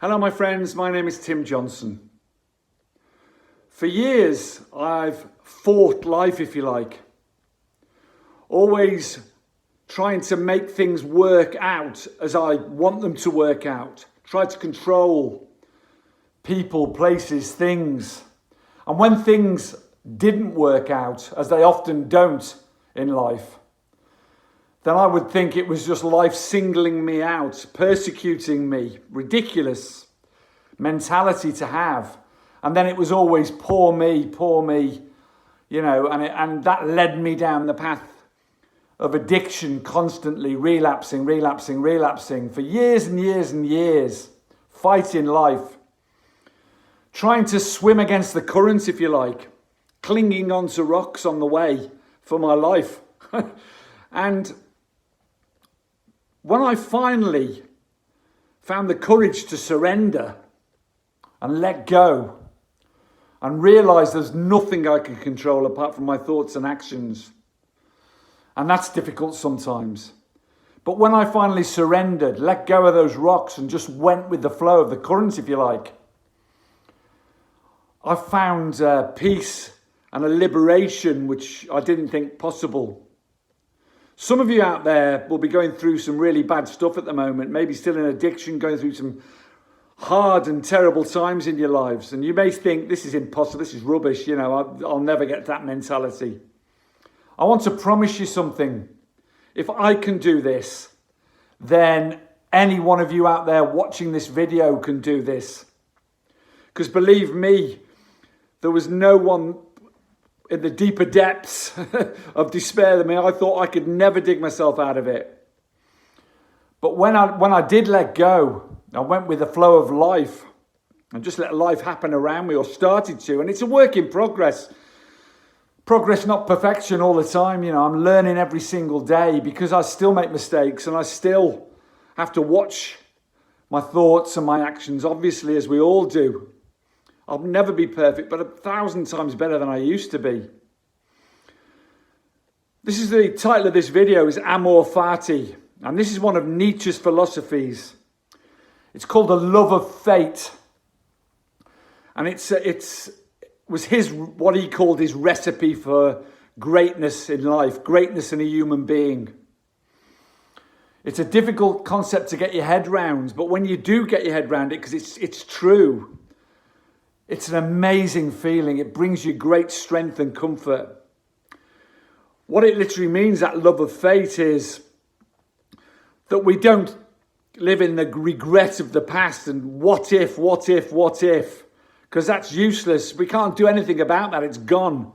Hello my friends, my name is Tim Johnson. For years I've fought life, if you like, always trying to make things work out as I want them to work out, try to control people, places, things. And when things didn't work out, as they often don't in life, then I would think it was just life singling me out, persecuting me, ridiculous mentality to have. And then it was always poor me, and that led me down the path of addiction, constantly relapsing for years and years and years, fighting life, trying to swim against the current, if you like, clinging onto rocks on the way for my life. And when I finally found the courage to surrender and let go and realize there's nothing I can control apart from my thoughts and actions, and that's difficult sometimes. But when I finally surrendered, let go of those rocks and just went with the flow of the current, if you like, I found peace and a liberation which I didn't think possible. Some of you out there will be going through some really bad stuff at the moment, maybe still in addiction, going through some hard and terrible times in your lives. And you may think, this is impossible, this is rubbish, I'll never get that mentality. I want to promise you something. If I can do this, then any one of you out there watching this video can do this. Because believe me, there was no one in the deeper depths of despair than me. I thought I could never dig myself out of it. But when I did let go, I went with the flow of life and just let life happen around me, or started to. And it's a work in progress. Progress, not perfection all the time. I'm learning every single day because I still make mistakes and I still have to watch my thoughts and my actions, obviously, as we all do. I'll never be perfect, but 1,000 times better than I used to be. This is the title of this video, is Amor, Fati. And this is one of Nietzsche's philosophies. It's called the love of fate. And it was what he called his recipe for greatness in life, greatness in a human being. It's a difficult concept to get your head round, but when you do get your head round it, because it's true, it's an amazing feeling. It brings you great strength and comfort. What it literally means, that love of fate, is that we don't live in the regret of the past and what if, because that's useless. We can't do anything about that. It's gone.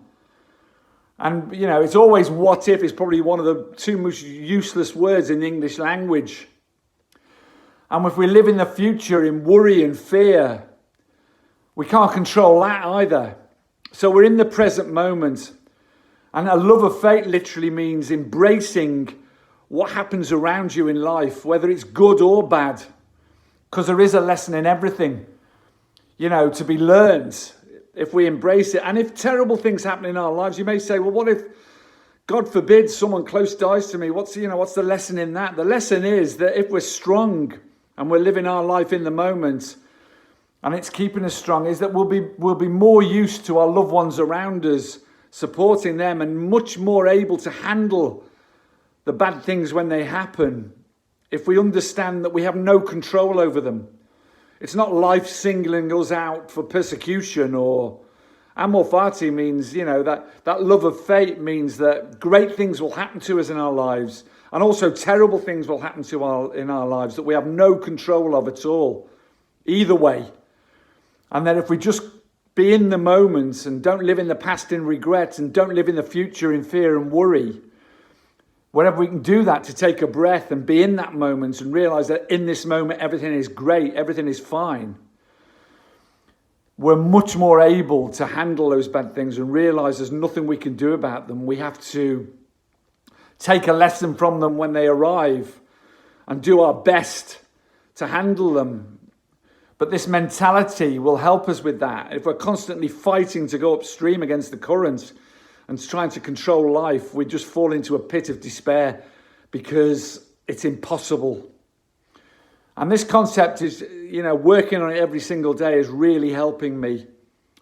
And, it's always what if is probably one of the two most useless words in the English language. And if we live in the future in worry and fear, we can't control that either. So we're in the present moment. And a love of fate literally means embracing what happens around you in life, whether it's good or bad. Because there is a lesson in everything, to be learned if we embrace it. And if terrible things happen in our lives, you may say, well, what if, God forbid, someone close dies to me? What's the lesson in that? The lesson is that if we're strong and we're living our life in the moment, and it's keeping us strong, is that we'll be more used to our loved ones around us, supporting them, and much more able to handle the bad things when they happen, if we understand that we have no control over them. It's not life singling us out for persecution. Or Amor Fati means, that love of fate means that great things will happen to us in our lives, and also terrible things will happen in our lives that we have no control of at all, either way. And then if we just be in the moment and don't live in the past in regret and don't live in the future in fear and worry, whenever we can do that, to take a breath and be in that moment and realize that in this moment everything is great, everything is fine, we're much more able to handle those bad things and realize there's nothing we can do about them. We have to take a lesson from them when they arrive and do our best to handle them. But this mentality will help us with that. If we're constantly fighting to go upstream against the current and trying to control life, we just fall into a pit of despair because it's impossible. And this concept is, you know, working on it every single day is really helping me.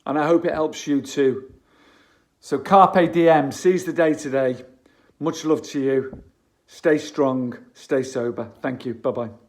And I hope it helps you too. So Carpe Diem, seize the day today. Much love to you. Stay strong, stay sober. Thank you. Bye-bye.